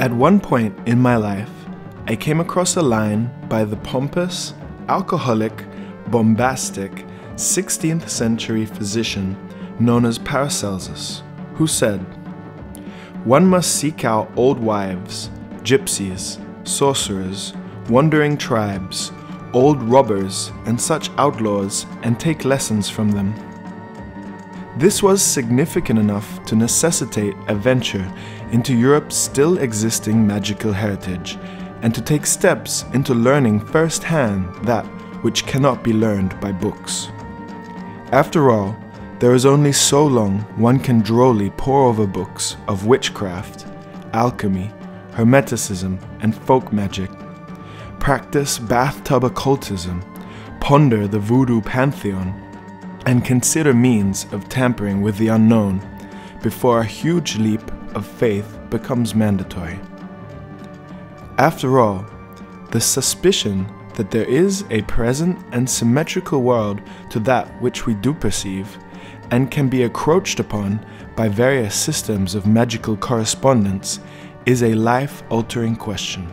At one point in my life, I came across a line by the pompous, alcoholic, bombastic 16th century physician known as Paracelsus, who said, "One must seek out old wives, gypsies, sorcerers, wandering tribes, old robbers, and such outlaws, and take lessons from them." This was significant enough to necessitate a venture into Europe's still existing magical heritage, and to take steps into learning firsthand that which cannot be learned by books. After all, there is only so long one can drolly pore over books of witchcraft, alchemy, hermeticism, and folk magic, practice bathtub occultism, ponder the voodoo pantheon, and consider means of tampering with the unknown before a huge leap of faith becomes mandatory. After all, the suspicion that there is a present and symmetrical world to that which we do perceive, and can be encroached upon by various systems of magical correspondence, is a life-altering question.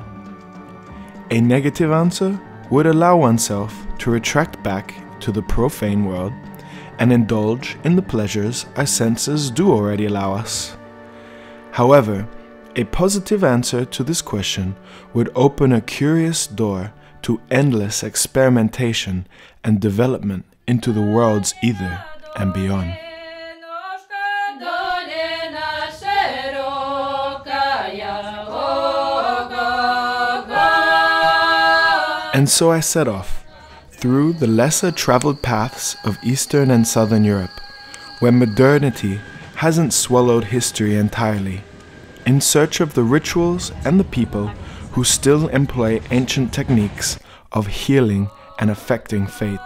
A negative answer would allow oneself to retract back to the profane world and indulge in the pleasures our senses do already allow us. However, a positive answer to this question would open a curious door to endless experimentation and development into the world's ether and beyond. And so I set off through the lesser traveled paths of Eastern and Southern Europe, where modernity hasn't swallowed history entirely, in search of the rituals and the people who still employ ancient techniques of healing and affecting fate.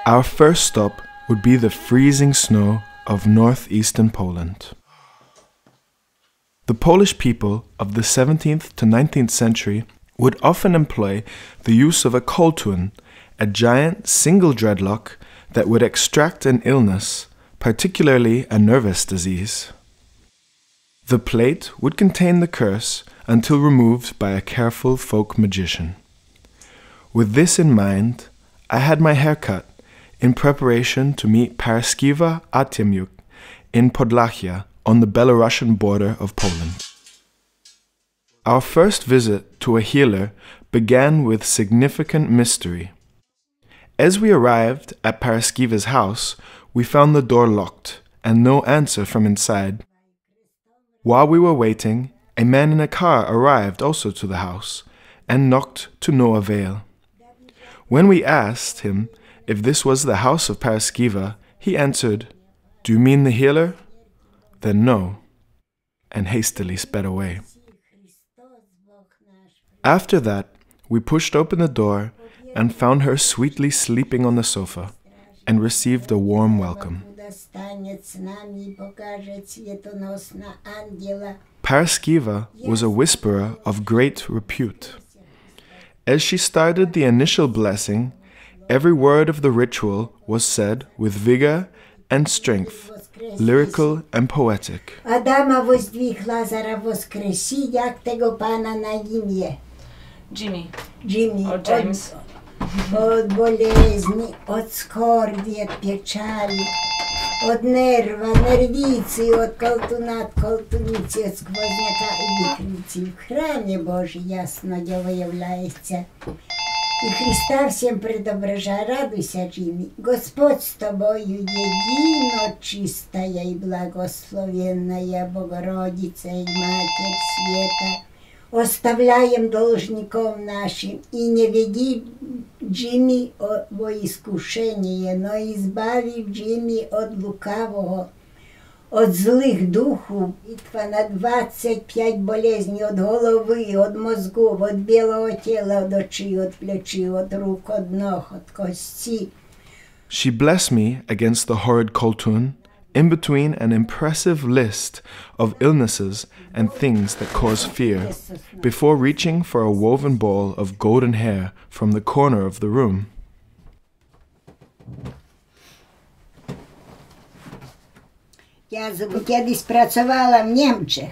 Our first stop would be the freezing snow of northeastern Poland. The Polish people of the 17th to 19th century would often employ the use of a koltun, a giant single dreadlock that would extract an illness, particularly a nervous disease. The plate would contain the curse until removed by a careful folk magician. With this in mind, I had my hair cut in preparation to meet Paraskewa Artemiuk in Podlachia on the Belarusian border of Poland. Our first visit to a healer began with significant mystery. As we arrived at Paraskewa's house, we found the door locked and no answer from inside. While we were waiting, a man in a car arrived also to the house and knocked to no avail. When we asked him if this was the house of Paraskewa, he answered, "Do you mean the healer?" Then no, and hastily sped away. After that, we pushed open the door and found her sweetly sleeping on the sofa, and received a warm welcome. Paraskewa was a whisperer of great repute. As she started the initial blessing, every word of the ritual was said with vigor and strength, lyrical and poetic. Adama воздвиг, Лазара воскреси, jak tego pana na imię? Jimmy. Jimmy. Or James. Od болезни, od skorbi, od pieczali, od nerwa, nerwicy, od koltuna, od koltunicy, od skwoźniaka i wikrycy. W chramie Boży jasno wyjawляется. И Христа всем предобража, радуйся, Джимми. Господь с тобою, едино чистая и благословенная Богородица и Матерь Света. Оставляем должников нашим, и не веди Джимми во искушение, но избави Джимми от лукавого. от злих духів. Битва на 25 болезней от голови, от мозгу, от білого тіла, от очей, от плечей, от рук, от ног, от кості. She blessed me against the horrid coltun, in between an impressive list of illnesses and things that cause fear, before reaching for a woven ball of golden hair from the corner of the room. Я колись працювала в Німчах.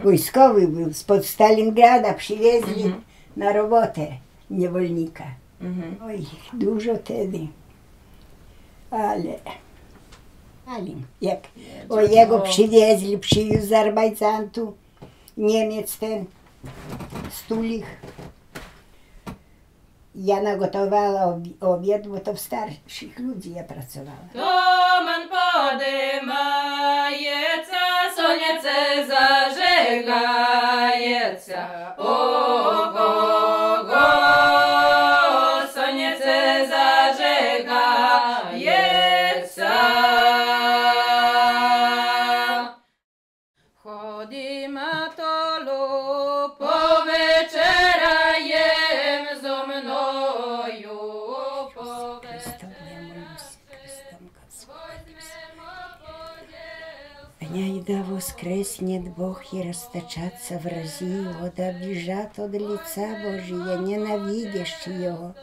Військовий був, з-під Сталінграда привезли на роботу невольника. Ой, дуже тоді. Але як його привезли з Азербайджану, німець ten, стулих. Я наготувала обід, бо то в старших людей я працювала. Домен подимається, сонце зажигається. Ого-го, сонце зажигається. Ходімо толу, повечеряєм зо мною. Дня да воскреснет Бог и расточаться врази Его, да бежат от лица Божия, ненавидящие Его.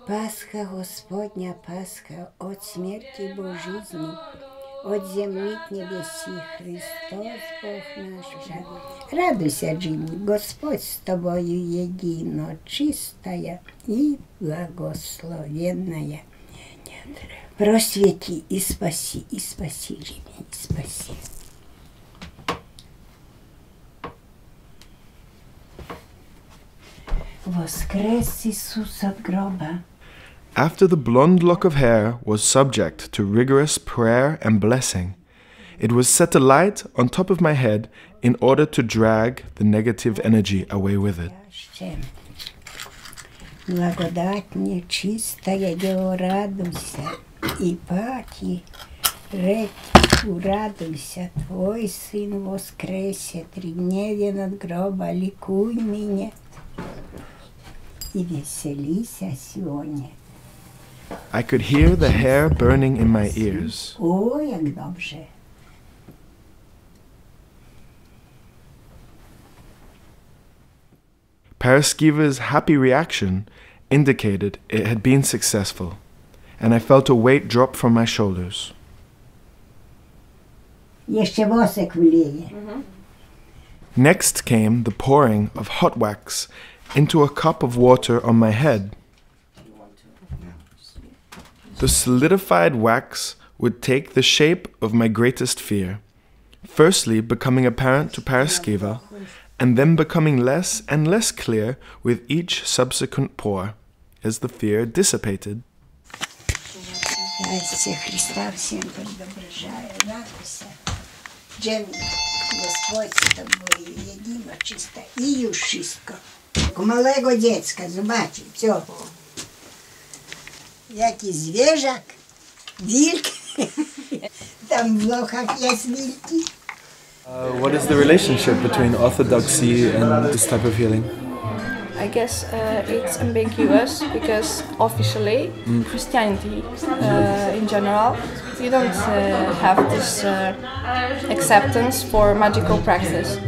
Пасха Господня, Пасха, от смерти до жизни, от земли к небеси, Христос Бог наш жив. Радуйся, Джимми, Господь с тобою едино, чистая и благословенная. Просвети и спаси, Джимми, и спаси. Воскрес Иисус от гроба. After the blonde lock of hair was subject to rigorous prayer and blessing, it was set alight on top of my head in order to drag the negative energy away with it. Благодатне, чистая Дева, радуйся, и паки, речу, радуйся, Твой Сын воскресе, тридневен от гроба, ликуй меня, и веселися, Сионе. I could hear the hair burning in my ears. О, як добре. Paraskiva's happy reaction indicated it had been successful, and I felt a weight drop from my shoulders. Jeszcze wosek wleje. Next came the pouring of hot wax into a cup of water on my head. The solidified wax would take the shape of my greatest fear, firstly becoming apparent to Paraskiva, and then becoming less and less clear with each subsequent pour, as the fear dissipated. Радуйся, Христа всем предображая, радуйся. Джемми, Господь с тобою, едино, чисто и юшистко. У малego dziecka, zobaczcie, все. Jaki zwierzak, wilk, tam w lochach jest wilki. What is the relationship between orthodoxy and this type of healing? I guess it's ambiguous because officially Christianity in general, you don't have this acceptance for magical practice.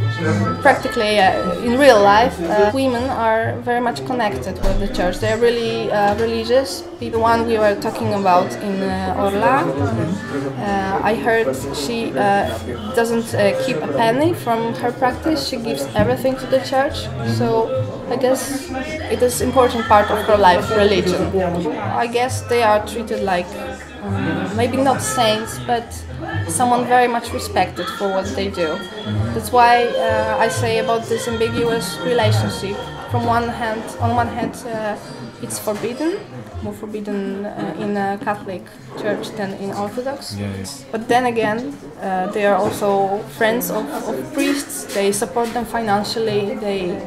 Practically in real life, women are very much connected with the church. They're really religious. The one we were talking about in Orla, I heard she doesn't keep a penny from her practice. She gives everything to the church. So I guess it is an important part of her life, religion. I guess they are treated like maybe not saints, but someone very much respected for what they do. That's why I say about this ambiguous relationship. On one hand, it's forbidden, more forbidden in a Catholic church than in Orthodox. Yes. But then again, they are also friends of priests. They support them financially. They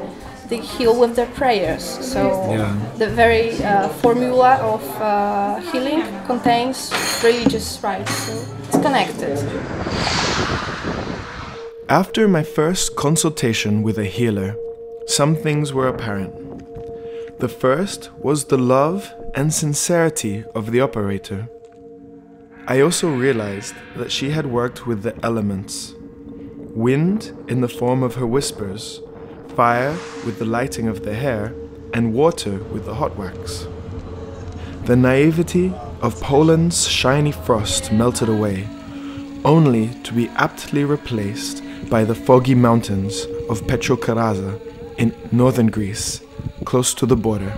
heal with their prayers. So the very formula of healing contains religious rites. So disconnected. After my first consultation with a healer, some things were apparent. The first was the love and sincerity of the operator. I also realized that she had worked with the elements. Wind in the form of her whispers, fire with the lighting of the hair, and water with the hot wax. The naivety of Poland's shiny frost melted away, only to be aptly replaced by the foggy mountains of Petrocharaza in northern Greece, close to the border.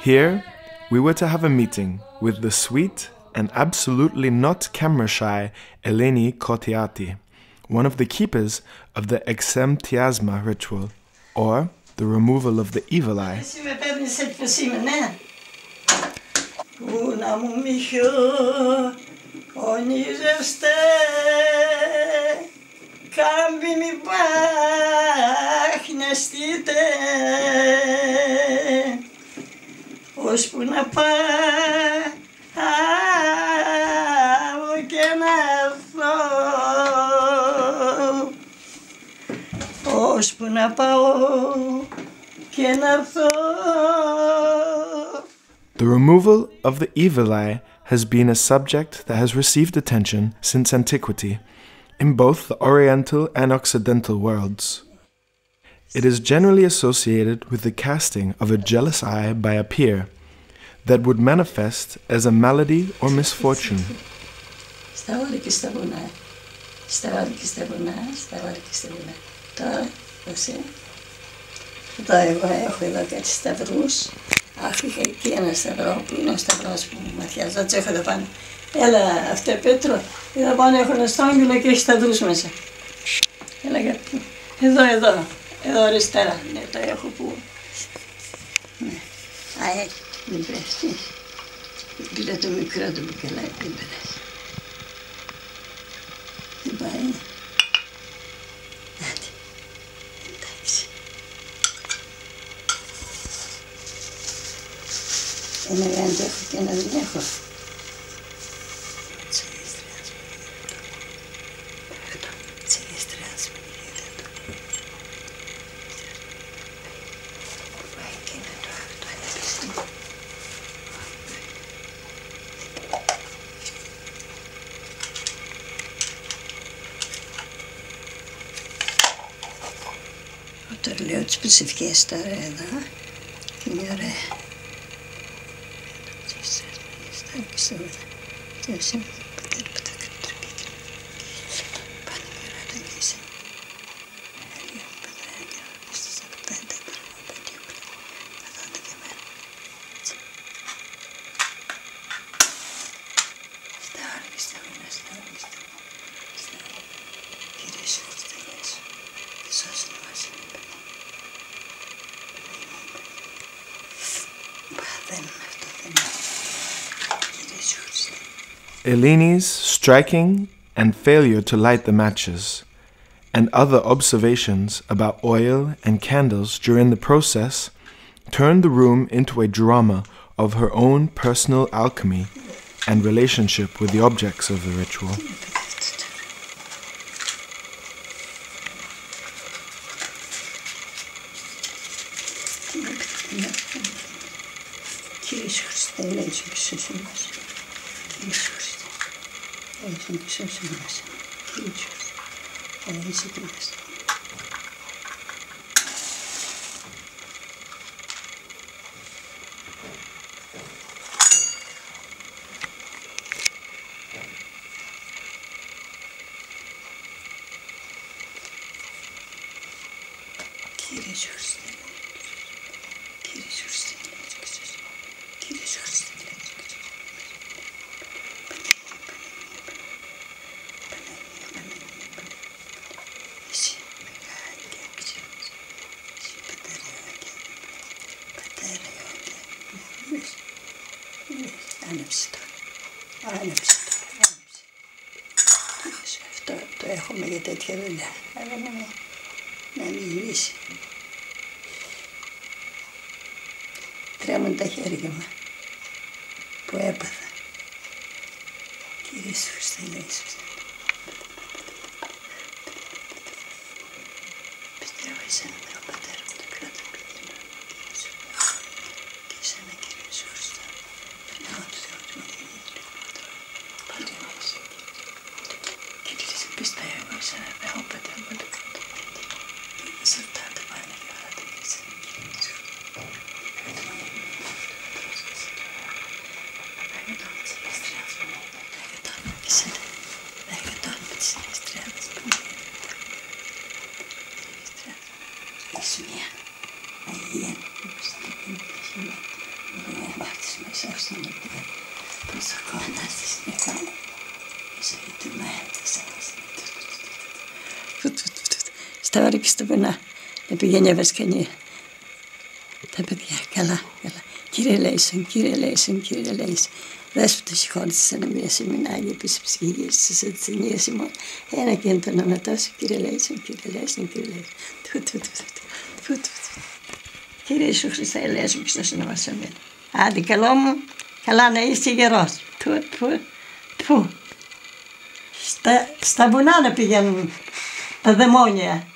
Here, we were to have a meeting with the sweet and absolutely not camera-shy Eleni Kotiati, one of the keepers of the Exemtiasma ritual, or the removal of the evil eye. Ώσπου να πάω και να έρθω, ώσπου να πάω και να έρθω. The removal of the evil eye has been a subject that has received attention since antiquity, in both the Oriental and Occidental worlds. It is generally associated with the casting of a jealous eye by a peer that would manifest as a malady or misfortune. Αχ, είχα εκεί ένα σταυρό, που είναι ο σταυρός που μου ματιάζει, δεν έχω εδώ πάνω. Έλα, αυτό Πέτρο, εδώ πάνω έχω ένα στρόγγυλο και έχει σταυρούς μέσα. Έλα, εδώ αριστερά, ναι, το έχω που... Ναι, έχει, δεν πειράζει. Πήρα το μικρό του μπουκελάκι, δεν πειράζει. Δεν πάει. Άντε, εντάξει. Ένα δεν το έχω και ένα δεν έχω. Τώρα λέω τις προσευχές τώρα εδώ. Είναι ωραία. Eleni's striking and failure to light the matches, and other observations about oil and candles during the process, turned the room into a drama of her own personal alchemy and relationship with the objects of the ritual. Άνεψε τώρα. Άνεψε τώρα. Αυτό το έχουμε για τέτοια δουλειά. Αλλά να μην λύσει. μου τα χέρια μου που έπαθα. Κύριε Ιησού Χριστέ, Ιησούς. Πιστεύω εσένα Θεό Πατέρα μου, το κράτο του Ιησού. Και εσένα Κύριε Ιησού Χριστέ, Πνεύμα του Θεού του Μεγενήτρου, Πάτε μέσα. Κύριε Ιησού, πιστεύω εσένα Θεό Πατέρα μου, το κράτο του Μεγενήτρου. Σε αυτά τα πάνε και όλα τα μέσα, Κύριε Ιησού. Στα ώρα και στο πενά, να πηγαίνει αβασκανία. Τα παιδιά, καλά, καλά. Κύριε Λέησον, Κύριε Λέησον, Κύριε Λέησον. Δέσποτε συγχώρησες ένα μία σεμινάρια επίσης ψυχηγής της Ατσινίας ημών. Ένα και εν τον ανατώσω, Κύριε Λέησον, Κύριε Λέησον, Κύριε Λέησον. Κύριε Ιησού Χριστέ, ελέησον και στο όνομα σου. Άντε, καλό μου, καλά να είσαι γερός. Στα βουνά να πηγαίνουν τα δαιμόνια,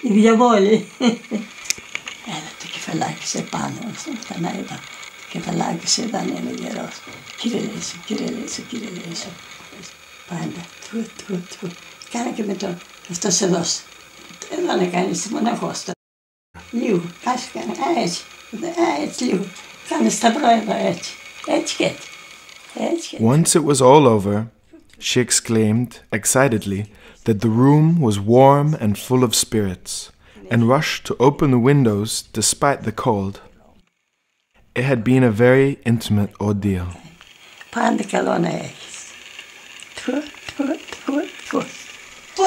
οι διαβόλοι. Έλα το κεφαλάκι σε πάνω, στα να είδα. Κεφαλάκι σε εδώ να είναι γερός. Κύριε Λέησον, Κύριε Λέησον, Κύριε Λέησον. Πάντα, Κάνε και με το, αυτός εδώ. Εδώ να κάνεις τη μοναχός τώρα. Λίγο, ας κάνει, έτσι λίγο. Κάνε σταυρό εδώ, έτσι και έτσι. Once it was all over, she exclaimed, excitedly, that the room was warm and full of spirits, and rushed to open the windows despite the cold. It had been a very intimate ordeal. Πάντα καλό να έχεις.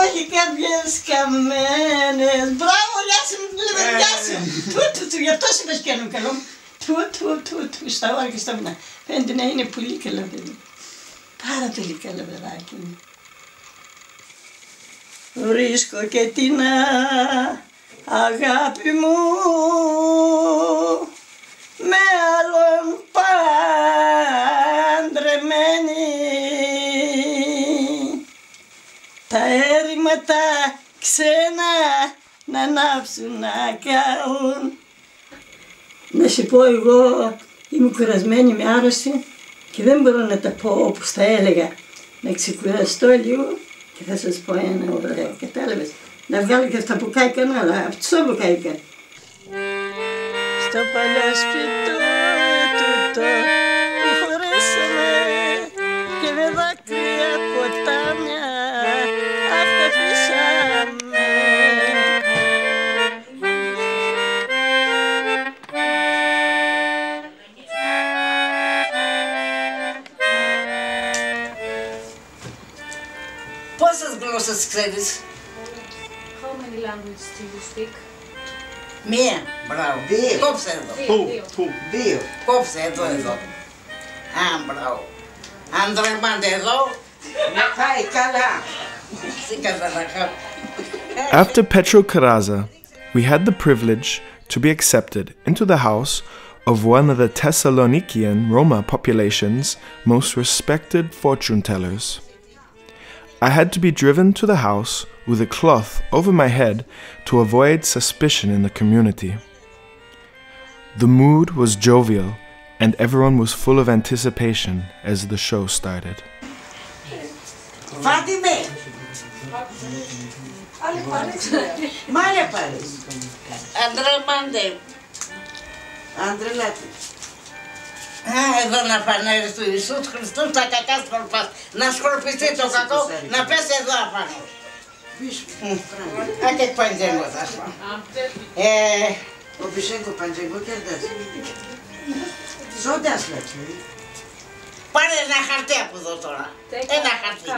Όχι καρδιές καμένες. Μπράβο, Λιάση μου, Λιάση. Γι' αυτό σε πεσκαίνουν καλό. Στα ώρα και στα βουνά. Φαίνεται να είναι πολύ καλό παιδί. Πάρα πολύ καλό παιδάκι μου. Βρίσκω και την αγάπη μου με άλλον παντρεμένη. Τα έρηματα ξένα να ανάψουν να καούν. Να σου πω, εγώ είμαι κουρασμένη, είμαι άρρωστη και δεν μπορώ να τα πω όπως θα έλεγα. Να ξεκουραστώ λίγο και θα σας πω ένα ωραίο, κατάλαβες. Να βγάλω και αυτά που κάηκαν, αλλά αυτό που κάηκαν. Στο παλιό σπίτι τούτο που χωρέσαμε και με δάκρυα ποτάμια αυταφήσαμε. Πόσες γλώσσες ξέρεις? How many languages do you speak? Μία, μπράβο. Δύο. Κόψε εδώ. Δύο. Κόψε εδώ. Α, μπράβο. Αν τρεμάντε εδώ, να πάει καλά. After Petro Karaza, we had the privilege to be accepted into the house of one of the Thessalonikian Roma population's most respected fortune tellers. I had to be driven to the house with a cloth over my head to avoid suspicion in the community. The mood was jovial and everyone was full of anticipation as the show started. Φάτιμε! Μάλε πάρεις. Αντρεμάντε. Αντρελάτε. Εδώ να φανέρεις του Ιησούς Χριστού τα κακά σκορπάς. Να σκορπιστεί το κακό, να πέσει εδώ απάνω. Anche qua in Genova, Ο Πισέγκο Παντζέγκο και εντάξει. Σόντας λέτε. Πάρε ένα χαρτί από εδώ τώρα. Ένα χαρτί.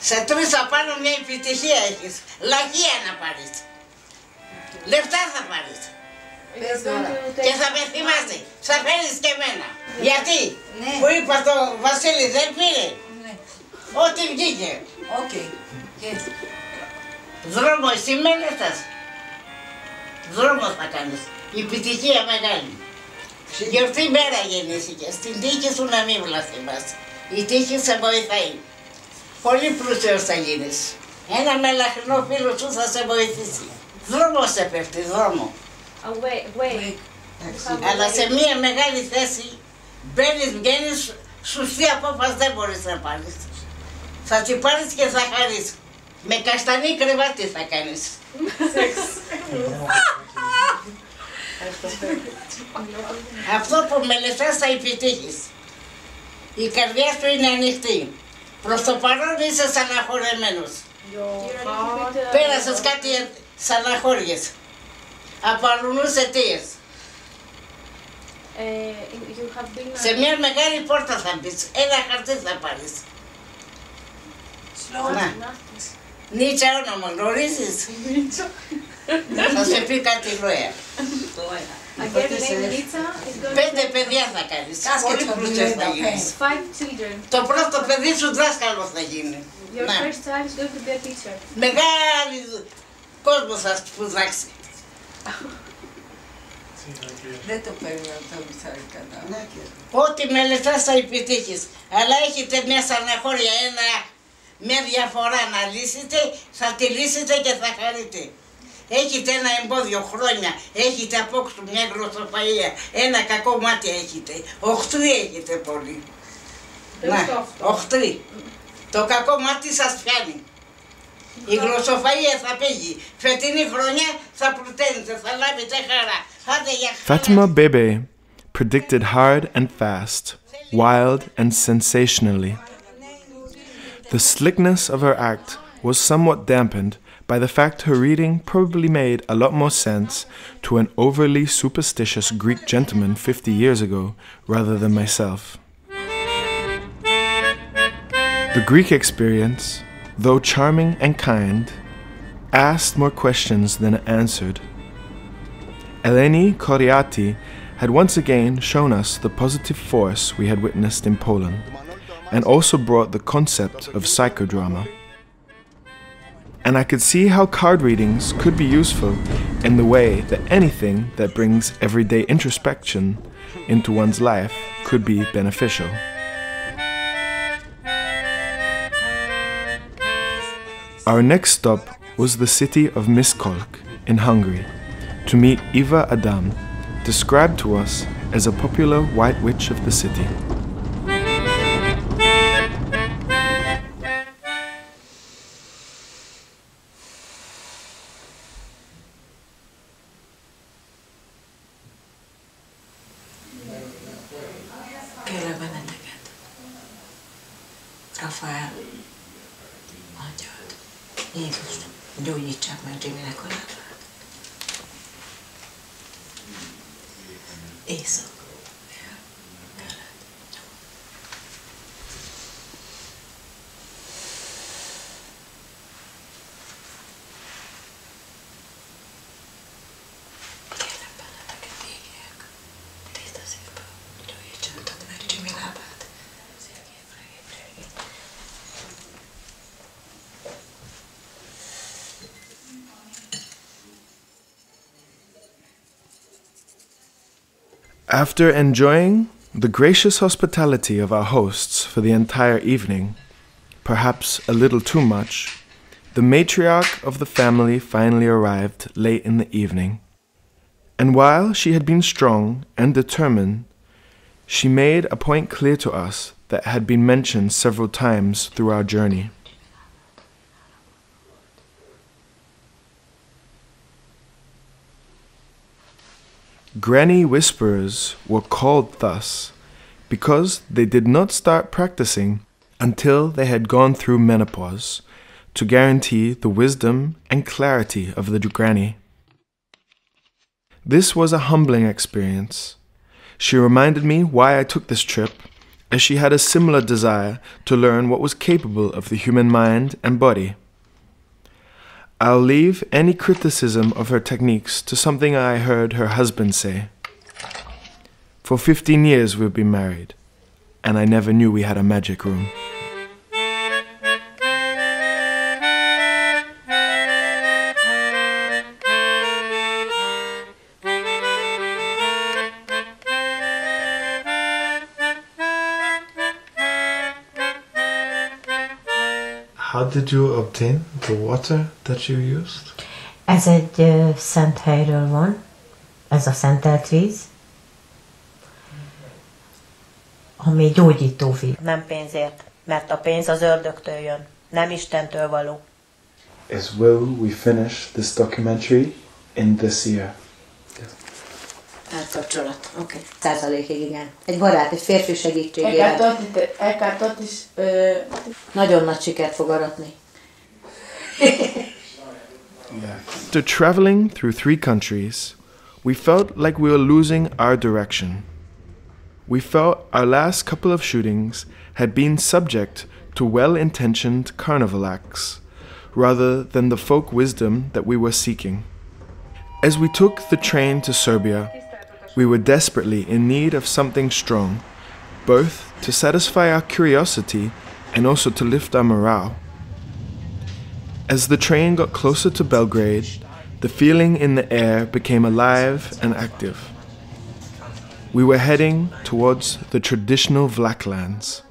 Σε 3 απάνω μια επιτυχία έχεις. Λαχεία να πάρεις. Λεφτά θα πάρεις. Και θα με θυμάσαι. Θα φέρεις και εμένα. Γιατί που είπα το Βασίλη δεν πήρε. Ό,τι βγήκε. Οκ. Δρόμο εσύ μένεσας. δρόμο θα κάνεις. Η επιτυχία μεγάλη. Γιορτή μέρα γεννήθηκες, την τύχη σου να μην βλαστημάς. Η τύχη σε βοηθάει. Πολύ πλούσιος θα γίνεις. Ένα μελαχρινό φίλο σου θα σε βοηθήσει. Δρόμο σε πέφτει, δρόμο. Wait. Αλλά σε μια μεγάλη θέση μπαίνεις, βγαίνεις, σωστή απόφαση δεν μπορείς να πάρεις. Θα την πάρεις και θα χαρείς. Με καστανή κρεβάτι θα κάνεις. Αυτό που μελετάς θα επιτύχεις. Η καρδιά σου είναι ανοιχτή. Προς το παρόν είσαι στεναχωρεμένος. Πέρασες κάτι στεναχώριες. Από αλλουνούς αιτίες. Σε μια μεγάλη πόρτα θα μπεις. Ένα χαρτί θα πάρεις. Νίτσα όνομα, γνωρίζεις? Θα σε πει κάτι λόγια. 5 παιδιά θα κάνεις. Πολύ πλούσιος θα γίνεις. Το πρώτο παιδί σου δάσκαλος θα γίνει. Μεγάλη κόσμο θα σπουδάξει. Δεν το περίμενα το μισάρι κατά. Ό,τι μελετάς θα επιτύχεις. Αλλά έχετε μια στεναχώρια, μια διαφορά να λύσετε, θα τη λύσετε και θα χαρείτε. Έχετε ένα εμπόδιο χρόνια, έχετε απόξω μια γλωσσοφαΐα, ένα κακό μάτι έχετε. Οχτροί έχετε πολύ. Να, οχτροί. Το κακό μάτι σας πιάνει. Η γλωσσοφαΐα θα πήγει. Φετινή χρονιά θα πλουταίνετε, θα λάβετε χαρά. Fatima Bebe predicted hard and fast, wild and sensationally. The slickness of her act was somewhat dampened by the fact her reading probably made a lot more sense to an overly superstitious Greek gentleman 50 years ago rather than myself. The Greek experience, though charming and kind, asked more questions than it answered. Eleni Koriati had once again shown us the positive force we had witnessed in Poland, and also brought the concept of psychodrama. And I could see how card readings could be useful in the way that anything that brings everyday introspection into one's life could be beneficial. Our next stop was the city of Miskolc in Hungary to meet Eva Adam, described to us as a popular white witch of the city. Kérlek benneteket. Rafael, angyalt, Jézus, gyógyítsák meg Jimmynek a lábát. Éjszak. Kérlek benneteket, égják. Tiszta szívből, gyógyítsatok meg Jimmy lábát. After enjoying the gracious hospitality of our hosts for the entire evening, perhaps a little too much, the matriarch of the family finally arrived late in the evening. And while she had been strong and determined, she made a point clear to us that had been mentioned several times through our journey. Granny whisperers were called thus because they did not start practicing until they had gone through menopause to guarantee the wisdom and clarity of the granny. This was a humbling experience. She reminded me why I took this trip, as she had a similar desire to learn what was capable of the human mind and body. I'll leave any criticism of her techniques to something I heard her husband say. For 15 years we've been married, and I never knew we had a magic room. How did you obtain the water that you used? Ez egy szent helyről van, ez a szentelt víz, ami gyógyító víz. Nem pénzért, mert a pénz az ördögtől jön, nem Istentől való. Is will we finish this documentary in this year? Elkapcsolat, oké. Százalékig igen. Egy barát, egy férfi segítségével. Nagyon nagy sikert fog aratni. After traveling through 3 countries, we felt like we were losing our direction. We felt our last couple of shootings had been subject to well-intentioned carnival acts, rather than the folk wisdom that we were seeking. As we took the train to Serbia, we were desperately in need of something strong, both to satisfy our curiosity and also to lift our morale. As the train got closer to Belgrade, the feeling in the air became alive and active. We were heading towards the traditional Vlachlands,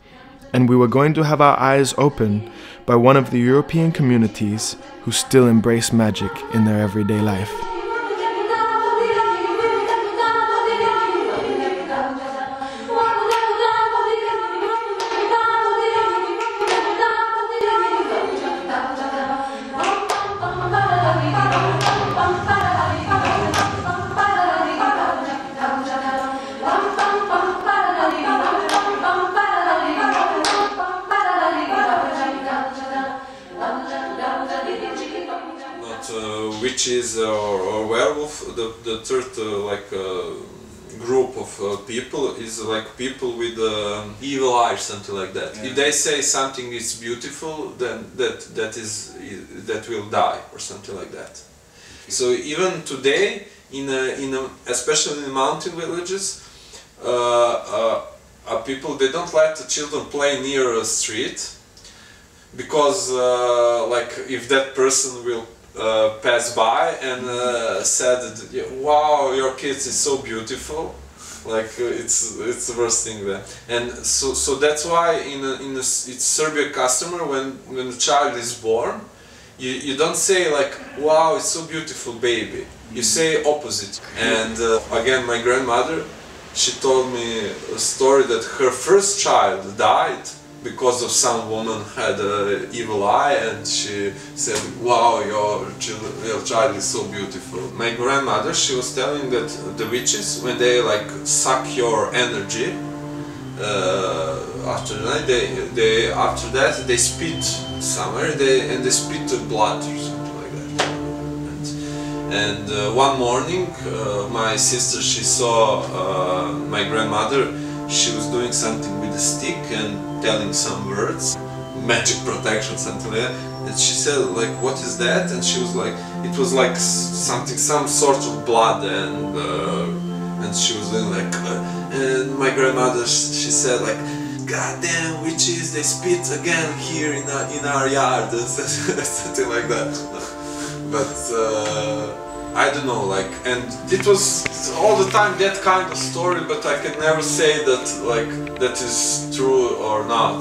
and we were going to have our eyes opened by one of the European communities who still embrace magic in their everyday life. Witches or werewolf, the third group of people is like people with evil eyes, something like that. Yeah. If they say something is beautiful, then that will die or something like that. So even today, especially in mountain villages, people, they don't let the children play near a street because like if that person will pass by and said, "Wow, your kids is so beautiful," like it's the worst thing there. And so that's why it's Serbian customer when the child is born, you don't say like, "Wow, it's so beautiful, baby." You say opposite. And again, my grandmother, she told me a story that her first child died because of some woman had an evil eye, and she said, "Wow, your child is so beautiful." My grandmother, she was telling that the witches, when they like suck your energy, after the night, after that they spit somewhere, and they spit the blood or something like that. And one morning, my sister, she saw my grandmother. She was doing something with a stick and telling some words, magic protection, something like that. And she said, like, "What is that?" And she was like, it was like something, some sort of blood, and she was doing like, and my grandmother, she said like, "Goddamn witches, they spit again here in our yard," and something like that. But I don't know, like, and it was all the time that kind of story, but I can never say that, like, that is true or not.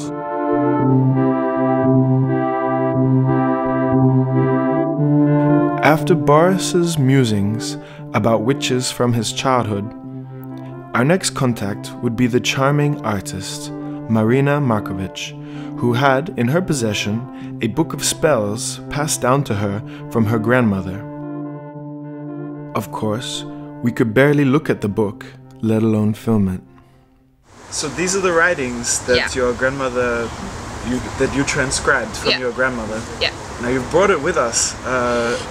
After Boris's musings about witches from his childhood, our next contact would be the charming artist, Marina Markovic, who had in her possession a book of spells passed down to her from her grandmother. Of course, we could barely look at the book, let alone film it. So these are the writings that your grandmother, that you transcribed from your grandmother. Yeah. Now you've brought it with us.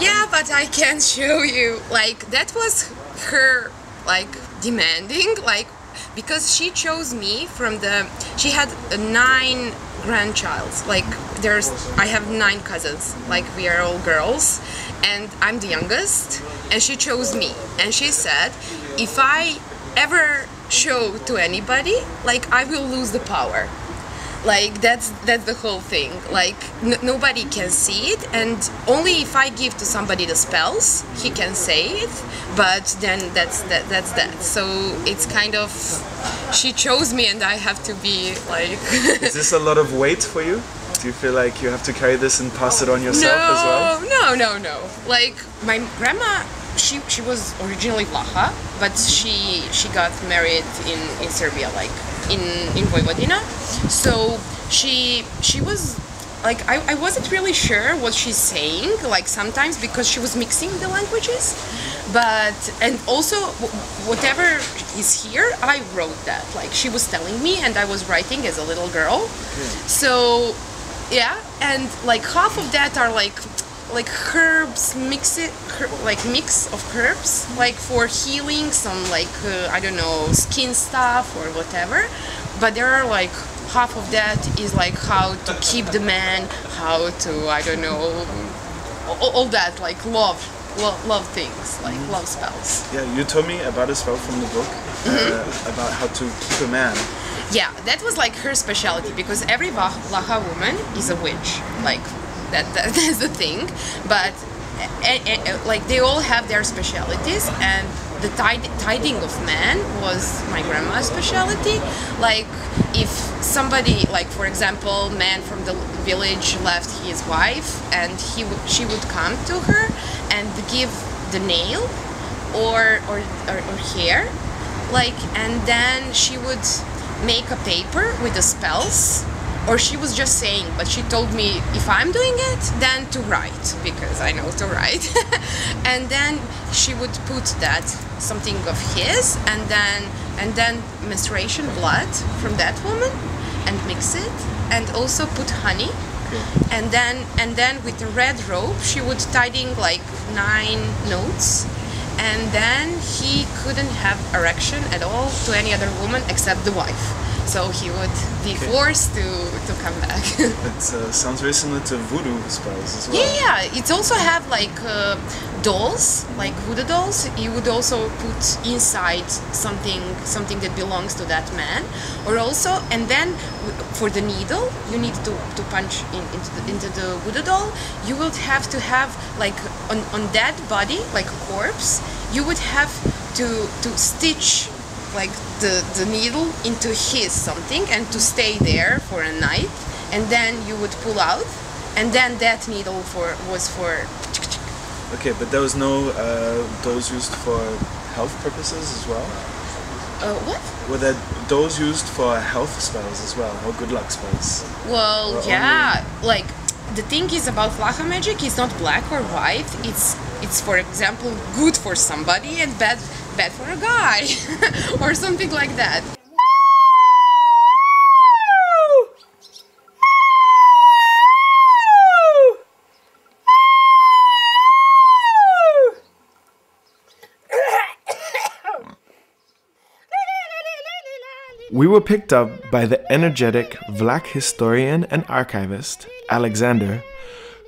Yeah, but I can't show you. Like, that was her, like, demanding, like, because she chose me from she had 9 grandchilds. Like, I have 9 cousins. Like, we are all girls, and I'm the youngest, and she chose me. And she said, if I ever show to anybody, like, I will lose the power. Like, that's the whole thing. Like, nobody can see it, and only if I give to somebody the spells, he can say it, but then that's that. So it's kind of, she chose me and I have to be like... Is this a lot of weight for you? Do you feel like you have to carry this and pass it on yourself as well? No. Like my grandma, she was originally Vlacha, but she got married in Serbia, like in Vojvodina. So she was like I wasn't really sure what she's saying, like sometimes because she was mixing the languages. But and also whatever is here, I wrote that. Like she was telling me, and I was writing as a little girl. So yeah, and like half of that are like herbs, mix of herbs, like for healing, some like I don't know, skin stuff or whatever. But there are like half of that is like how to keep the man, how to, I don't know, all that, like love things, like love spells. Yeah, you told me about a spell from the book, about how to keep a man. Yeah, that was like her specialty, because every Vlacha woman is a witch, like that's the thing. But like they all have their specialities, and the tiding of man was my grandma's specialty. Like if somebody, like for example, man from the village left his wife, and she would come to her and give the nail or hair, like, and then she would make a paper with the spells. Or she was just saying, but she told me if I'm doing it, then to write, because I know to write. And then she would put that, something of his, and then menstruation blood from that woman, and mix it, and also put honey. And then with the red rope, she would tidying like 9 notes, and then he couldn't have erection at all to any other woman except the wife. So he would be forced to come back. It sounds very similar to voodoo spells as well. Yeah, it also have like dolls, like voodoo dolls. You would also put inside something that belongs to that man, or also, and then for the needle, you need to punch into the voodoo doll. You would have to have like on that body, like a corpse, you would have to stitch like the needle into his something, and to stay there for a night, and then you would pull out, and then that needle was for. Okay, but there was no dolls used for health purposes as well? What? Were there dolls used for health spells as well, or good luck spells? Well, yeah, like the thing is about Vlacha magic is not black or white. It's for example good for somebody and bad for a guy or something like that. We were picked up by the energetic Vlach historian and archivist, Alexander,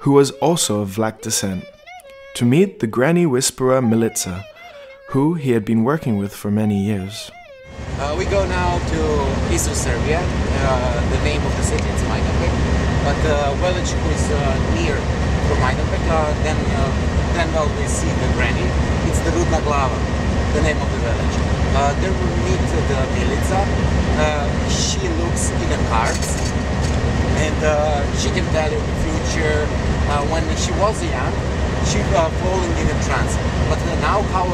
who was of Vlach descent, to meet the granny whisperer Milica, who he had been working with for many years. We go now to eastern Serbia. The name of the city is Majdanpek, but the village who is near from Majdanpek, then we see the granny. It's the Rudna Glava, the name of the village. There we meet the Milica. She looks in the cards, and she can tell you the future. When she was young, she falling in a trance, but now how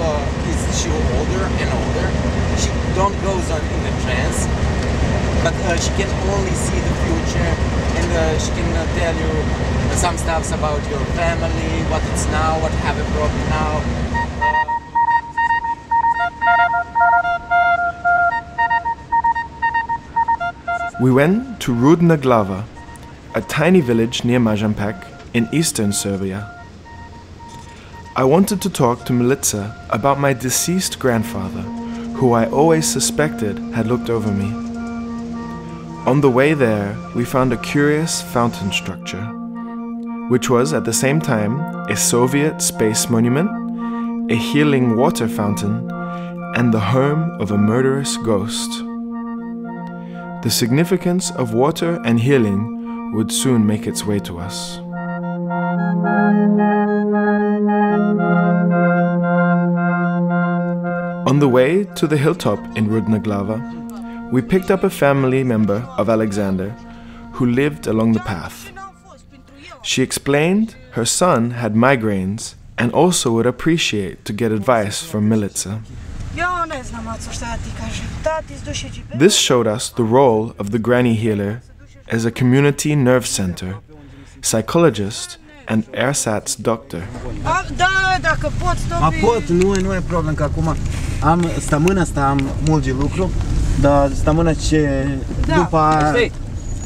is she older and older, she don't goes on in a trance, but she can only see the future, and she can tell you some stuffs about your family, what it's now, what have a problem now. We went to Rudna Glava, a tiny village near Majdanpek in eastern Serbia. I wanted to talk to Milica about my deceased grandfather, who I always suspected had looked over me. On the way there, we found a curious fountain structure, which was at the same time a Soviet space monument, a healing water fountain, and the home of a murderous ghost. The significance of water and healing would soon make its way to us. On the way to the hilltop in Rudna Glava, we picked up a family member of Alexander, who lived along the path. She explained her son had migraines and also would appreciate to get advice from Milica. This showed us the role of the granny healer as a community nerve center, psychologist, and ersatz doctor. Pot, nu e problem, că acum am stămâna asta, am mult de lucru, dar stămâna ce după aia...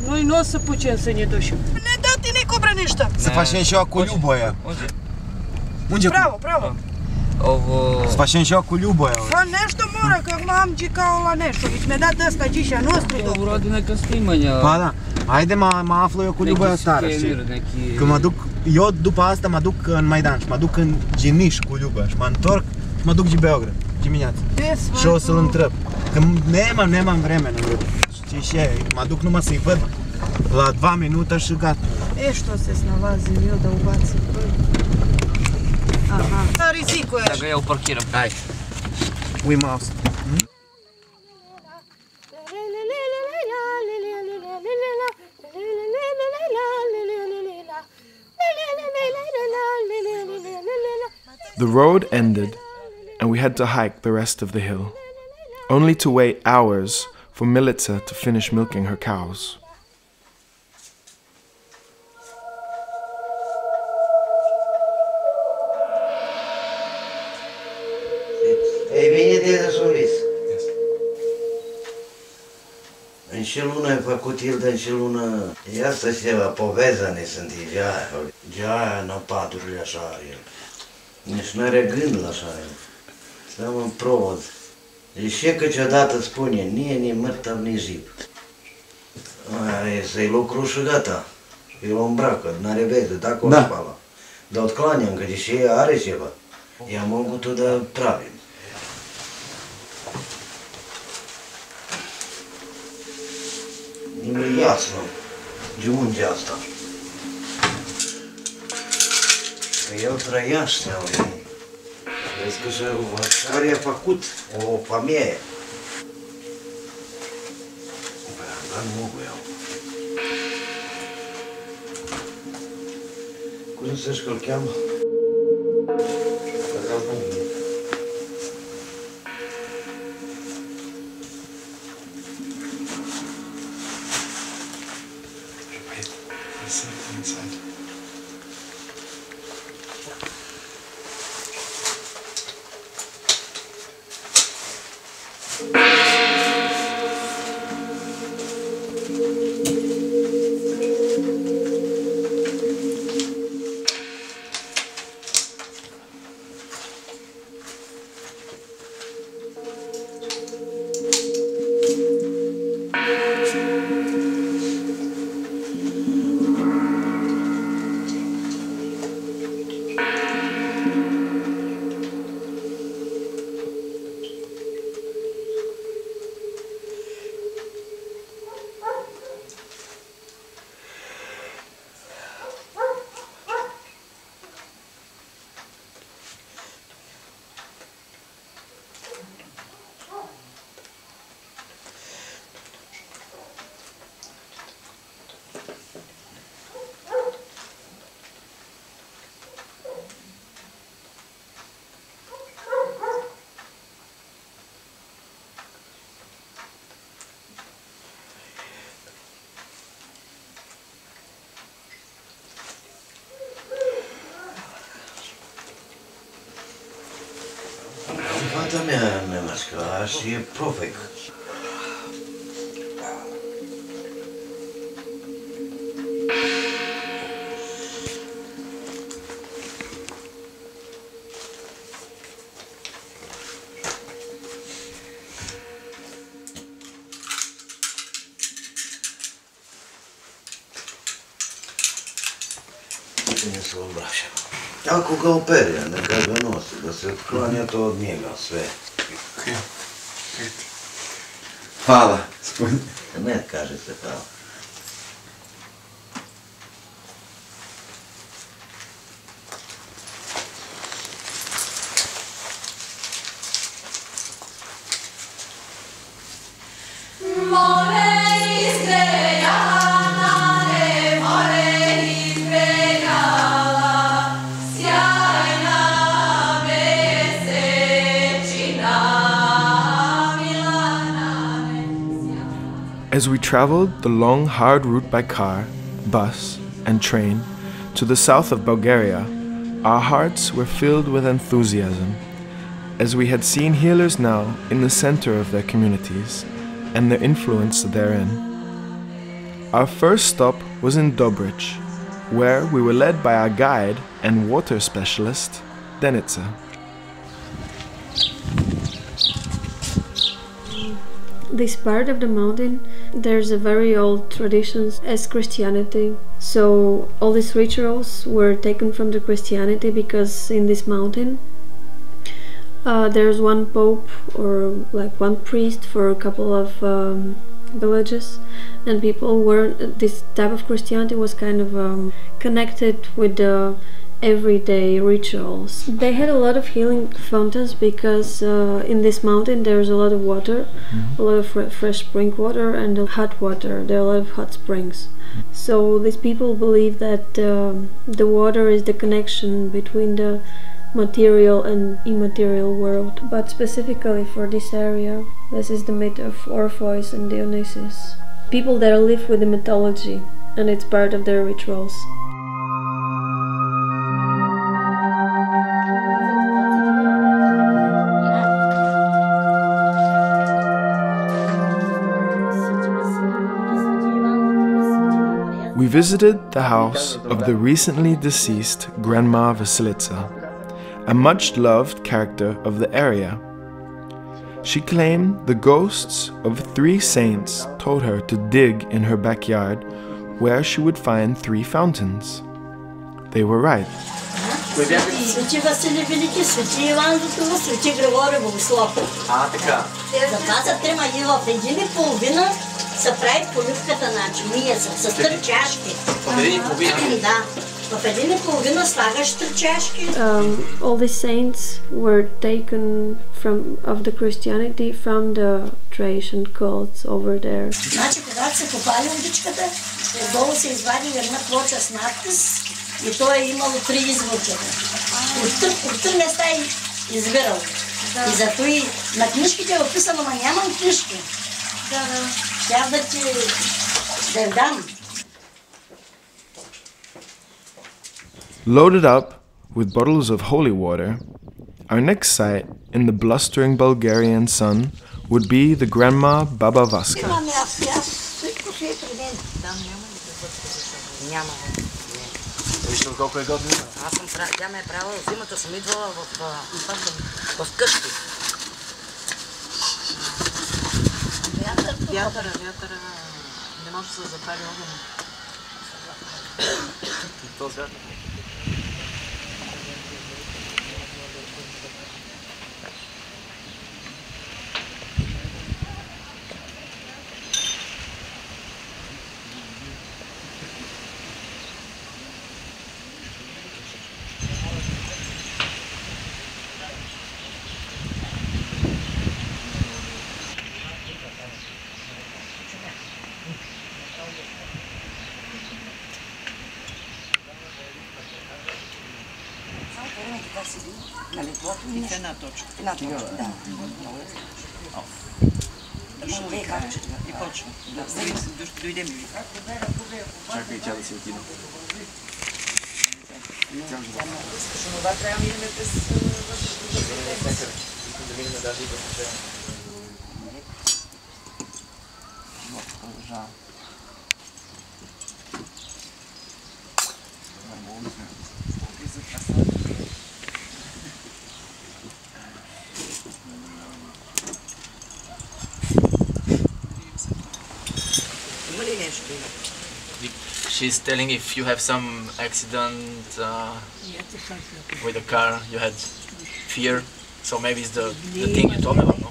Noi nu o să putem să ne ducem. Ne dă tine cu brăniștă. Să facem și eu cu Liuboia. Unde? Bravo, bravo. Să facem și eu cu Liuboia. Fă nešto mora, că am gicao la nešto. Deci mi-a dat ăsta gicea nostru. Rodine că stimania. Pa da, haide mă aflu eu cu Liuboia stară, știi? Că mă duc, eu după asta mă duc în Maidan și mă duc în Giniș cu Liuboia și mă întorc și mă duc de Beograd, dimineața. Și o să-l întreb. Că nemam vremena, știi și mă duc numai să-i văd la 2 minute și gata. E što se snalazi, eu da ubacim. Aha, rizikuješ. Da ga ja uparkiram. Ajde. Uj mouse. The road ended, and we had to hike the rest of the hill, only to wait hours for Milica to finish milking her cows. Ei bine de solis. În ce lună ai făcut el, în ce lună... Ia să se povezane sunt ja na padurile așa el. Nici n-are gând la așa el. Stăm în provod. Deci e câteodată spune, ni mărtav, ni jip. Să-i lucru și gata. El o îmbracă, n-are veze, dacă o spala. Dar odklanjam, că deși are ceva. Ja mogu to da pravim. Nu-mi jasno, de unde asta? Că el trăiește, vezi că care a făcut o familie. Dar nu mogu eu. Cum să-și că-l cheamă? Fata mea, Nemașca, și e profec. Bine să o îmbrace. Ako ga operira, neka ga nosi, da se otklanja to od njega, sve. Hvala. Ne, kaže se hvala. More izdeja na As we traveled the long, hard route by car, bus, and train to the south of Bulgaria, our hearts were filled with enthusiasm, as we had seen healers now in the center of their communities and their influence therein. Our first stop was in Dobrich, where we were led by our guide and water specialist, Denica. This part of the mountain, there's a very old tradition as Christianity. So all these rituals were taken from the Christianity because in this mountain there's one pope or like one priest for a couple of villages, and people were, this type of Christianity was kind of connected with the everyday rituals. They had a lot of healing fountains because in this mountain there's a lot of water, a lot of fresh spring water and hot water. There are a lot of hot springs. So these people believe that the water is the connection between the material and immaterial world. But specifically for this area, this is the myth of Orpheus and Dionysus. People there live with the mythology, and it's part of their rituals. We visited the house of the recently deceased Grandma Vasilitsa, a much-loved character of the area. She claimed the ghosts of 3 saints told her to dig in her backyard where she would find 3 fountains. They were right. Свети Василий Велики, Свети Иван Златоуст, Свети Григорий Богослов. Така. Затова са 3 и в 1:30 се прави поливката, значи мие се с 3 чашки. В 1:30? Да. В 1:30 слагаш 3 чашки. All these saints were taken of the Christianity from the tradition cults over there. Значи, когато се попали водичката, отдолу се извади една плоча с надпис и то е имало 3 извърчета. От 3 места е избирал. И зато и на книжките е описано, но нямам книжки. Щях да ти дам. Loaded up with bottles of holy water, our next site in the blustering Bulgarian sun would be the Grandma Baba Vaska. Виждам колко е готино. Тя ме е правила, зимата съм идвала в къщи. Вятъра, не може да се запали огън. Една точка. Една точка, да. И почва. Дойде ми. Чакай тя да си отида. Това трябва да минем през... Да минем даже и да се... Продължавам. She's telling if you have some accident with the car, you had fear, so maybe it's the thing you told me about, no?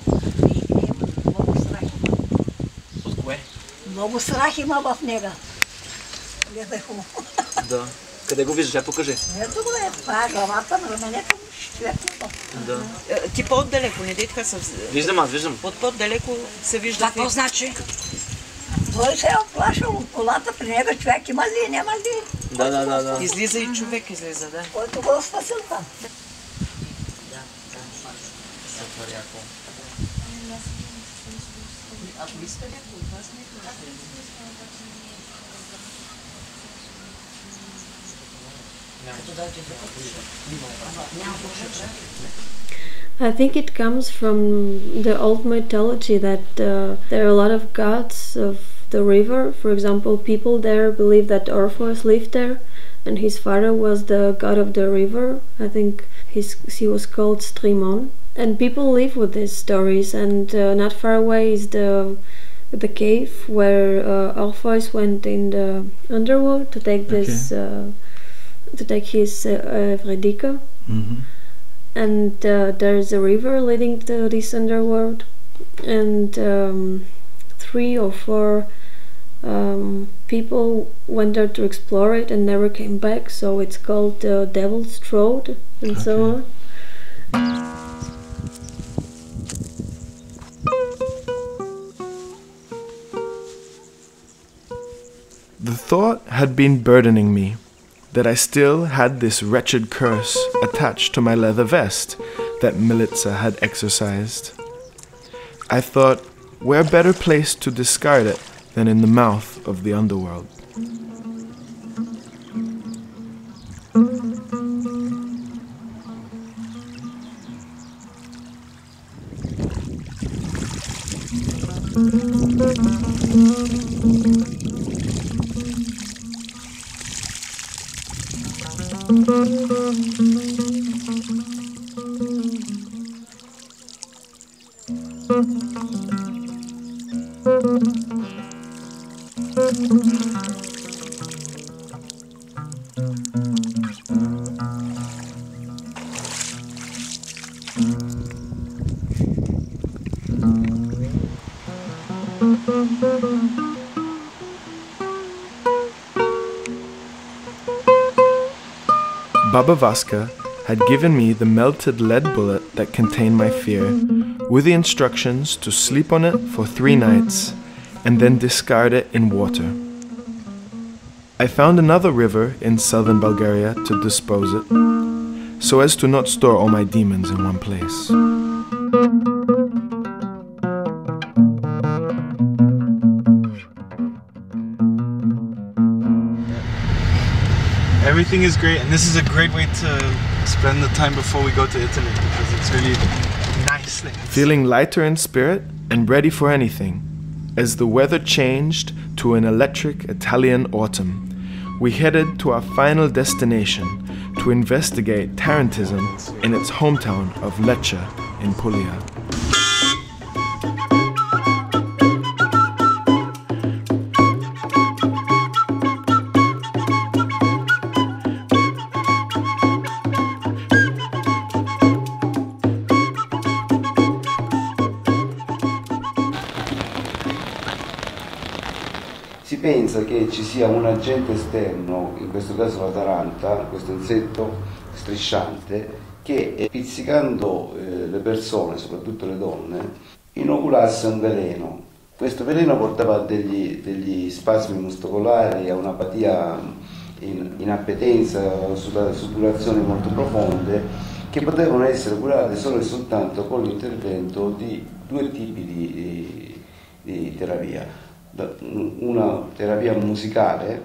От кое? Много страх има в нега. Гледай хубаво. Да. Къде го виждаш? Я покажи. Ето го е, това е главата на раменето, четвъртото. Да. Ти по-отдалеко, не дейте се... Виждам, аз виждам. От по-далеко се вижда. Какво значи? Той се е оплашал от колата, при него човек има ли, няма ли? Да. Излиза и човек излиза, да. Който го спасил там. I think it comes from the old mythology that there are a lot of gods of the river. For example, people there believe that Orpheus lived there, and his father was the god of the river. I think he was called Strymon. And people live with these stories, and not far away is the cave where Orpheus went in the underworld to take this to take his Eurydice. And there's a river leading to this underworld, and 3 or 4 people went there to explore it and never came back, so it's called the Devil's Throat and so on. The thought had been burdening me, that I still had this wretched curse attached to my leather vest that Milica had exorcised. I thought, where better place to discard it than in the mouth of the underworld? Baba Vaska had given me the melted lead bullet that contained my fear, with the instructions to sleep on it for 3 nights and then discard it in water. I found another river in southern Bulgaria to dispose it, so as to not store all my demons in one place. Everything is great, and this is a great way to spend the time before we go to Italy, because it's really nice things. Feeling lighter in spirit and ready for anything, as the weather changed to an electric Italian autumn, we headed to our final destination to investigate Tarantism in its hometown of Lecce in Puglia. Si pensa che ci sia un agente esterno, in questo caso la taranta, questo insetto strisciante, che pizzicando le persone, soprattutto le donne, inoculasse un veleno. Questo veleno portava a degli spasmi muscolari, a un'apatia, inappetenza, sudorazioni molto profonde, che potevano essere curate solo e soltanto con l'intervento di 2 tipi di terapia. Una terapia musicale,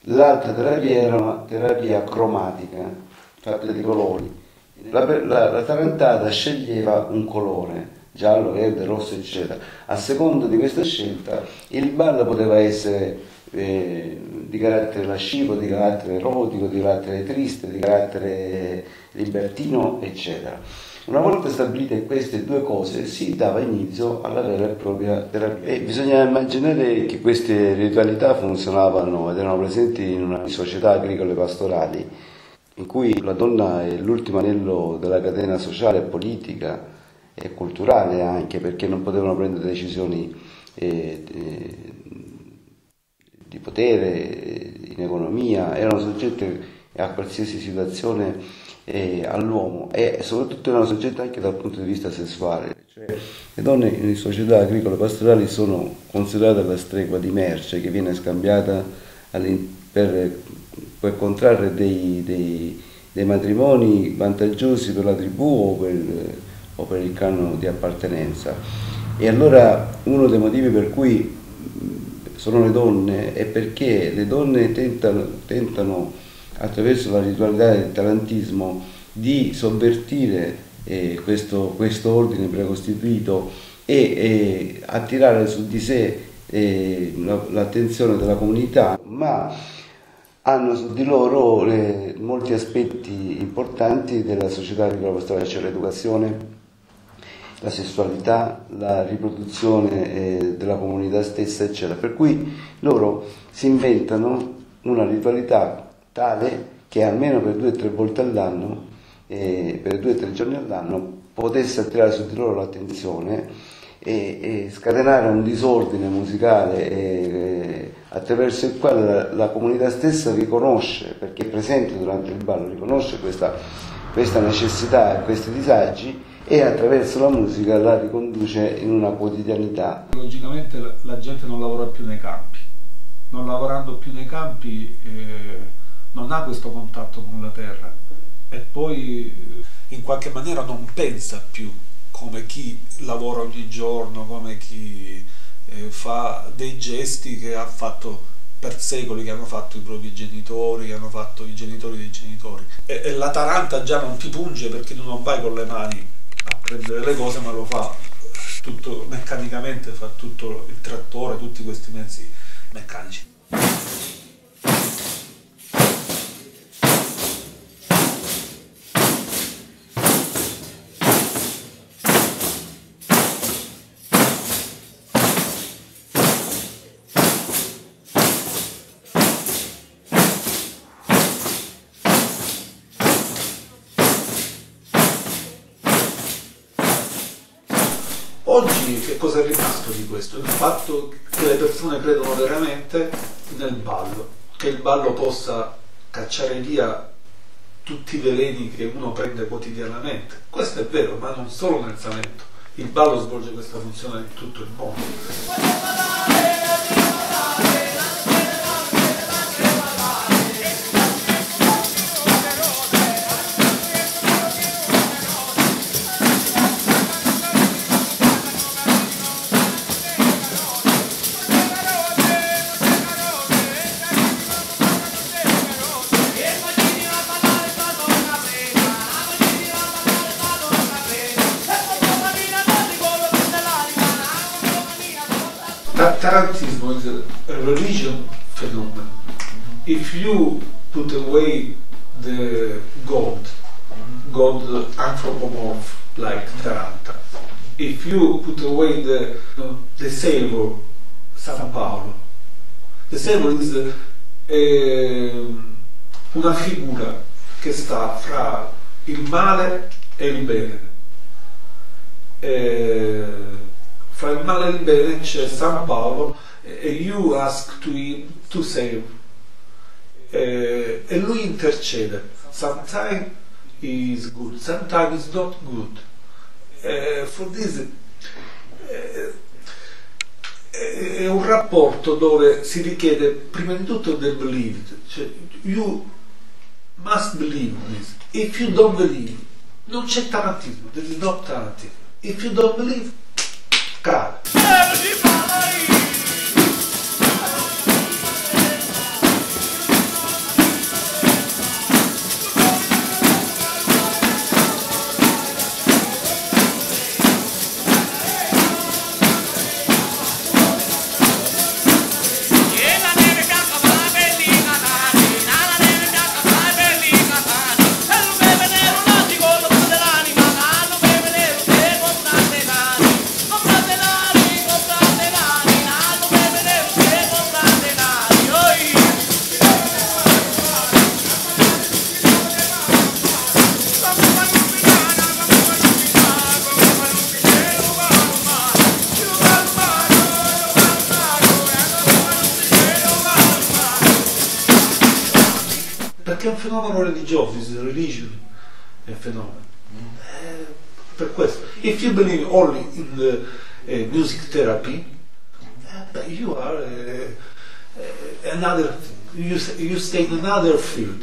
l'altra terapia era una terapia cromatica, fatta di colori. La tarantata sceglieva un colore, giallo, verde, rosso, eccetera. A seconda di questa scelta il ballo poteva essere di carattere lascivo, di carattere erotico, di carattere triste, di carattere libertino, eccetera. Una volta stabilite queste 2 cose si dava inizio alla vera e propria terapia. E bisogna immaginare che queste ritualità funzionavano ed erano presenti in una società agricole pastorali in cui la donna è l'ultimo anello della catena sociale, politica e culturale anche, perché non potevano prendere decisioni di potere, in economia, erano soggette a qualsiasi situazione all'uomo e soprattutto erano soggette anche dal punto di vista sessuale. Cioè, le donne in società agricole pastorali sono considerate la stregua di merce che viene scambiata per contrarre dei matrimoni vantaggiosi per la tribù o per il clan di appartenenza. E allora uno dei motivi per cui sono le donne è perché le donne tentano attraverso la ritualità del tarantismo di sovvertire questo ordine precostituito e attirare su di sé l'attenzione della comunità, ma hanno su di loro molti aspetti importanti della società ritrovastorica, cioè l'educazione, la sessualità, la riproduzione della comunità stessa, eccetera. Per cui loro si inventano una ritualità tale che almeno per 2 o 3 volte all'anno, per 2 o 3 giorni all'anno, potesse attirare su di loro l'attenzione e scatenare un disordine musicale attraverso il quale la comunità stessa riconosce, perché è presente durante il ballo, riconosce questa necessità e questi disagi e attraverso la musica la riconduce in una quotidianità. Logicamente la gente non lavora più nei campi, non lavorando più nei campi non ha questo contatto con la terra e poi in qualche maniera non pensa più come chi lavora ogni giorno, come chi fa dei gesti che ha fatto per secoli, che hanno fatto i propri genitori, che hanno fatto i genitori dei genitori. E la taranta già non ti punge perché tu non vai con le mani a prendere le cose, ma lo fa tutto meccanicamente, fa tutto il trattore, tutti questi mezzi meccanici. Oggi che cosa è rimasto di questo? Il fatto che le persone credono veramente nel ballo, che il ballo possa cacciare via tutti i veleni che uno prende quotidianamente. Questo è vero, ma non solo nel Salento. Il ballo svolge questa funzione in tutto il mondo. Tarantismo is a religion phenomenon. If you put away the god anthropomorph like Taranta, if you put away the Servo San Paolo, the Servo is una figura che sta fra il male e il bene. Fra il male e il bene c'è San Paolo e you ask to him to save e lui intercede. Sometimes he is good, sometimes is not good. For this è un rapporto dove si richiede prima di tutto the belief, cioè you must believe this. If you don't believe, non c'è tarantismo, there is not tarantismo. If you don't believe, cade. Perché è un fenomeno religioso, religion è un fenomeno. Per questo, if you believe only in the music therapy, you are another, you stay in another field.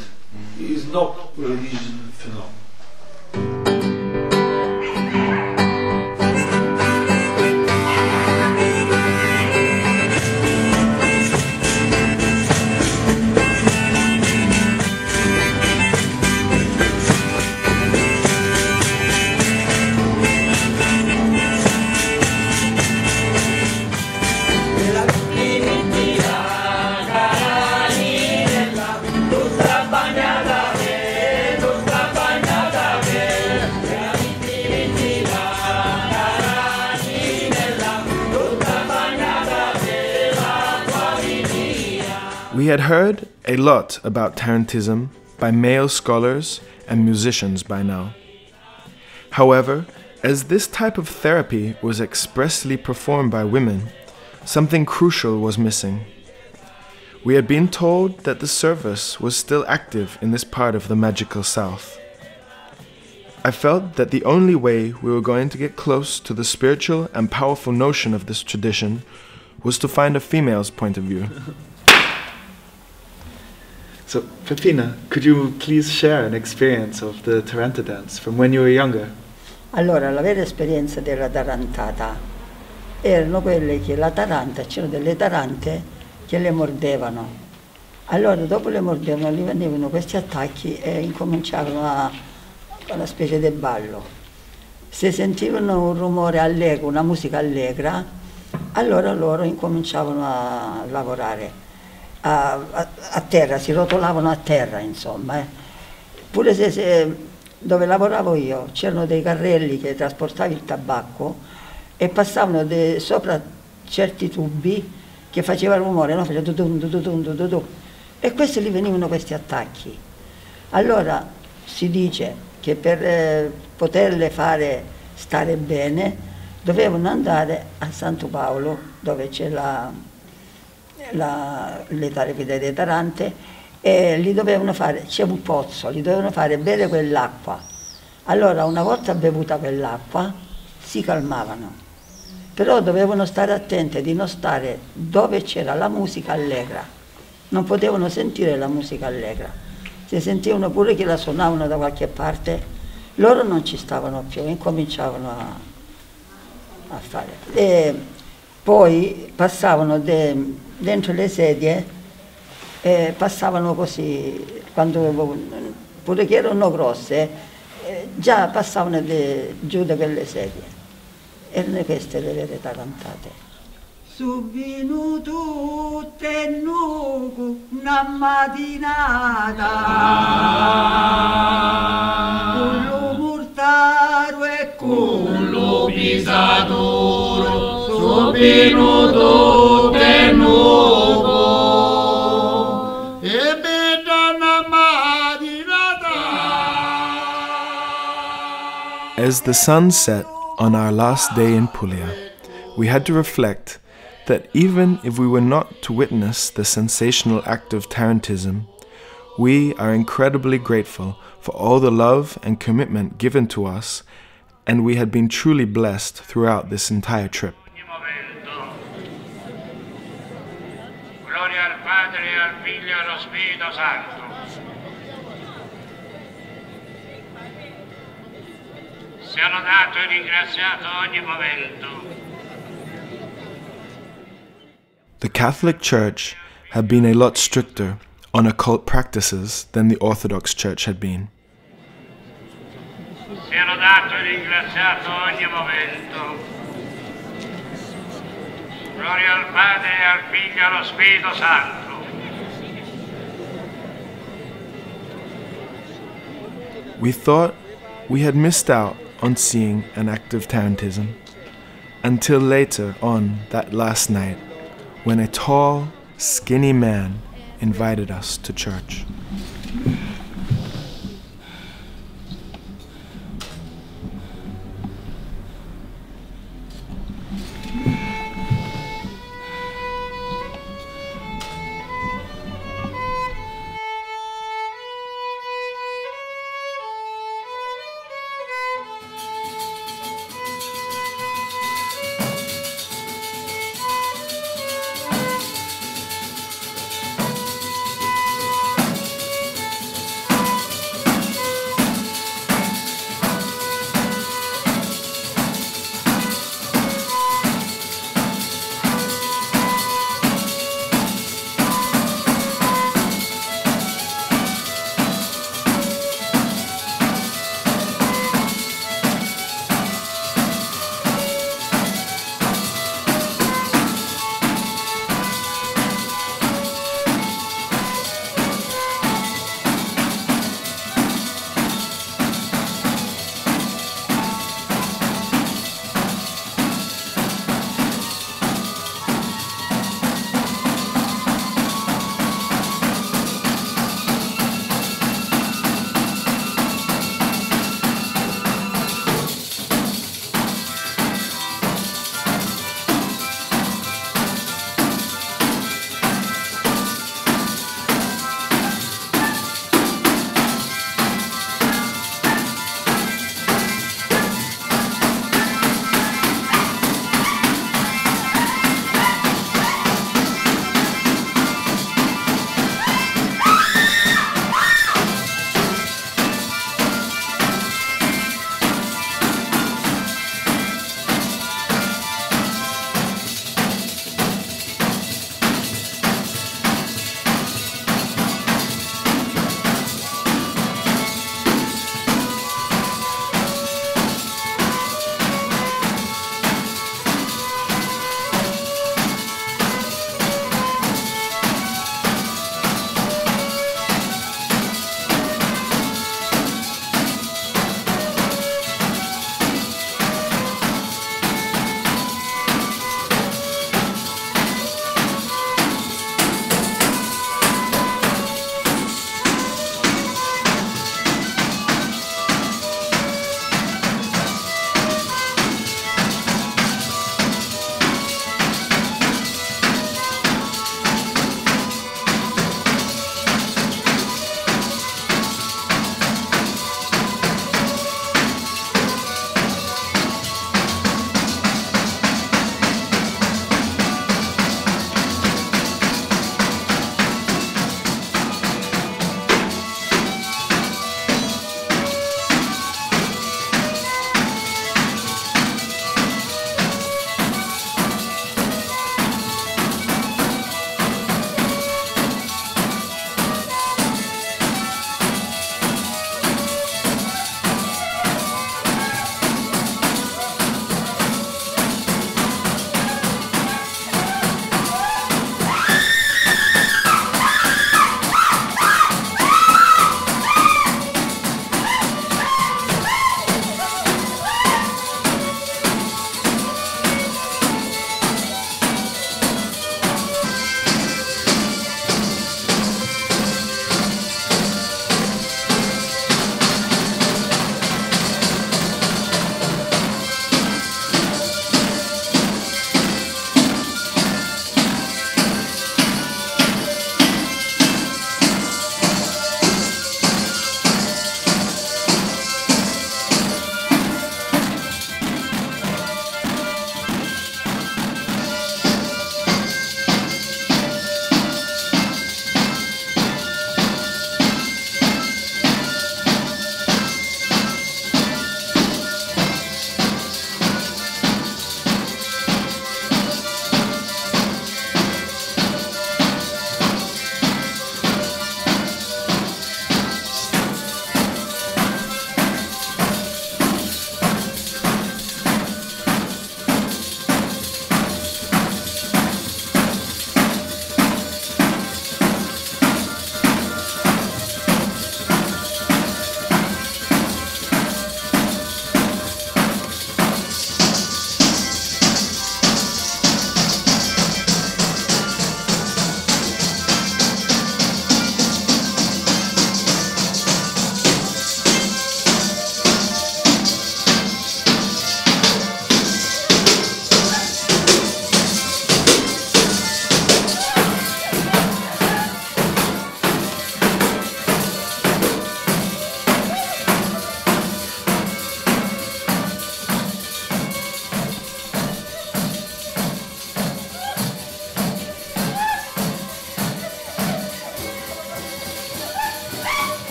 It is not religion phenomenon. We had heard a lot about Tarantism by male scholars and musicians by now. However, as this type of therapy was expressly performed by women, something crucial was missing. We had been told that the service was still active in this part of the magical South. I felt that the only way we were going to get close to the spiritual and powerful notion of this tradition was to find a female's point of view. So, Peppina, could you please share an experience of the Taranta dance from when you were younger? Allora, la vera esperienza della tarantata erano quelle che la taranta, c'erano delle tarante che le mordevano. Allora, dopo le mordevano, gli venivano questi attacchi e incominciavano a una specie di ballo. Se sentivano un rumore allegro, una musica allegra, allora loro incominciavano a lavorare. A terra, si rotolavano a terra, insomma. Pure se dove lavoravo io c'erano dei carrelli che trasportavano il tabacco e passavano sopra certi tubi che facevano rumore, no? Facevano du-dum, e questi gli venivano questi attacchi. Allora si dice che per poterle fare stare bene dovevano andare a Santo Paolo, dove c'è le tarifide dei Tarante, e gli dovevano fare, c'è un pozzo, gli dovevano fare bere quell'acqua. Allora una volta bevuta quell'acqua si calmavano, però dovevano stare attenti di non stare dove c'era la musica allegra, non potevano sentire la musica allegra, se sentivano pure che la suonavano da qualche parte loro non ci stavano più, incominciavano a fare. E poi passavano dentro le sedie, passavano così, quando pure che erano grosse, già passavano giù da quelle sedie. Erano queste le vere tarantate. Subino tutte nugu una mattinata, cullo murtaro e cullo pisaturo, subino tutte nugu e bella una mattinata. As the sun set on our last day in Puglia, we had to reflect that even if we were not to witness the sensational act of Tarantism, we are incredibly grateful for all the love and commitment given to us, and we had been truly blessed throughout this entire trip. Gloria al Padre, al Figlio e allo Spirito Santo. Sia lodato e ringraziato ogni momento. The Catholic Church had been a lot stricter on occult practices than the Orthodox Church had been. Sia lodato e ringraziato ogni momento. Gloria al Padre, al Figlio e allo Spirito Santo. We thought we had missed out on seeing an act of Tarantism until later on that last night, when a tall, skinny man invited us to church.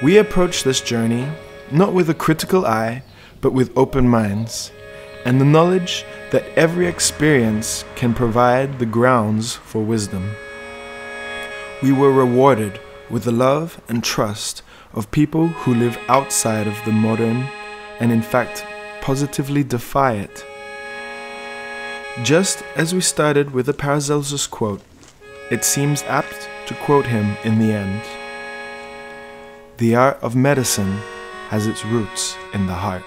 We approach this journey not with a critical eye, but with open minds, and the knowledge that every experience can provide the grounds for wisdom. We were rewarded with the love and trust of people who live outside of the modern and in fact positively defy it. Just as we started with the Paracelsus quote, it seems apt to quote him in the end. The art of medicine has its roots in the heart.